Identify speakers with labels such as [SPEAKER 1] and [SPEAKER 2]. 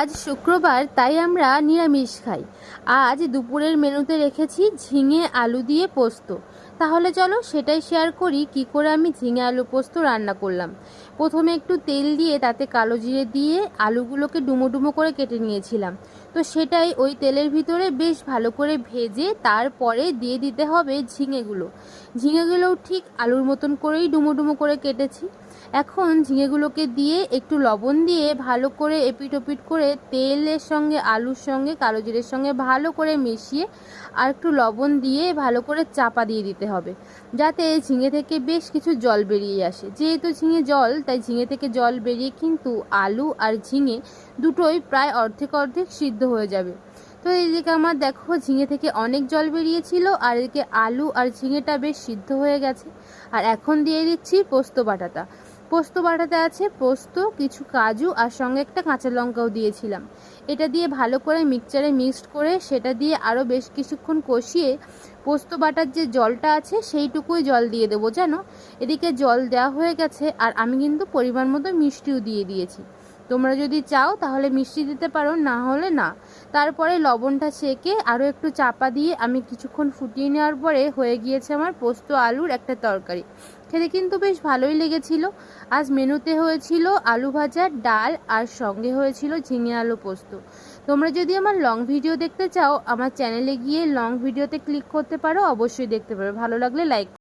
[SPEAKER 1] আজ শুক্রবার, তাই আমরা নিরামিষ খাই। আজ দুপুরের মেনুতে রেখেছি ঝিঙে আলু দিয়ে পোস্ত। তাহলে চলো সেটাই শেয়ার করি কি করে আমি ঝিঙে আলু পোস্ত রান্না করলাম। প্রথমে একটু তেল দিয়ে তাতে কালো জিরে দিয়ে আলুগুলোকে ডুমো ডুমো করে কেটে নিয়েছিলাম। তো সেটাই ওই তেলের ভিতরে বেশ ভালো করে ভেজে তারপরে দিয়ে দিতে হবে ঝিঙেগুলোও ঠিক আলুর মতন করেই ডুমো ডুমো করে কেটেছি। এখন ঝিঙেগুলোকে দিয়ে একটু লবণ দিয়ে ভালো করে এপিট ওপিট করে তেলের সঙ্গে আলুর সঙ্গে কালো জিরের সঙ্গে ভালো করে মিশিয়ে আর একটু লবণ দিয়ে ভালো করে চাপা দিয়ে দিতে হবে, যাতে ঝিঙে থেকে বেশ কিছু জল বেরিয়ে আসে। যেহেতু ঝিঙে জল, তাই ঝিঙে থেকে জল বেরিয়ে কিন্তু আলু আর ঝিঙে দুটোই প্রায় অর্ধেক অর্ধেক সিদ্ধ হয়ে যাবে। তো এদিকে আমার দেখো ঝিঙে থেকে অনেক জল বেরিয়েছিল, আর এদিকে আলু আর ঝিঙেটা বেশ সিদ্ধ হয়ে গেছে। আর এখন দিয়ে দিচ্ছি পোস্ত বাটাতে আছে পোস্ত, কিছু কাজু আর সঙ্গে একটা কাঁচা লঙ্কাও দিয়েছিলাম। এটা দিয়ে ভালো করে মিক্সচারে মিক্সড করে সেটা দিয়ে আরও বেশ কিছুক্ষণ কষিয়ে পোস্ত বাটার যে জলটা আছে সেইটুকুই জল দিয়ে দেবো জানো। এদিকে জল দেওয়া হয়ে গেছে, আর আমি কিন্তু পরিমাণ মতো মিষ্টিও দিয়ে দিয়েছি। তোমরা যদি চাও তাহলে মিষ্টি দিতে পারো, না হলে না। তারপরে লবণটা ছেঁকে আরও একটু চাপা দিয়ে আমি কিছুক্ষণ ফুটিয়ে নেওয়ার পরে হয়ে গিয়েছে আমার পোস্ত আলুর একটা তরকারি। খেতে কিন্তু বেশ ভালোই লেগেছিল। আজ মেনুতে হয়েছিল আলু ভাজা, ডাল আর সঙ্গে হয়েছিল ঝিঙে আলু পোস্ত। তোমরা যদি আমার লং ভিডিও দেখতে চাও, আমার চ্যানেলে গিয়ে লং ভিডিওতে ক্লিক করতে পারো, অবশ্যই দেখতে পারো। ভালো লাগলে লাইক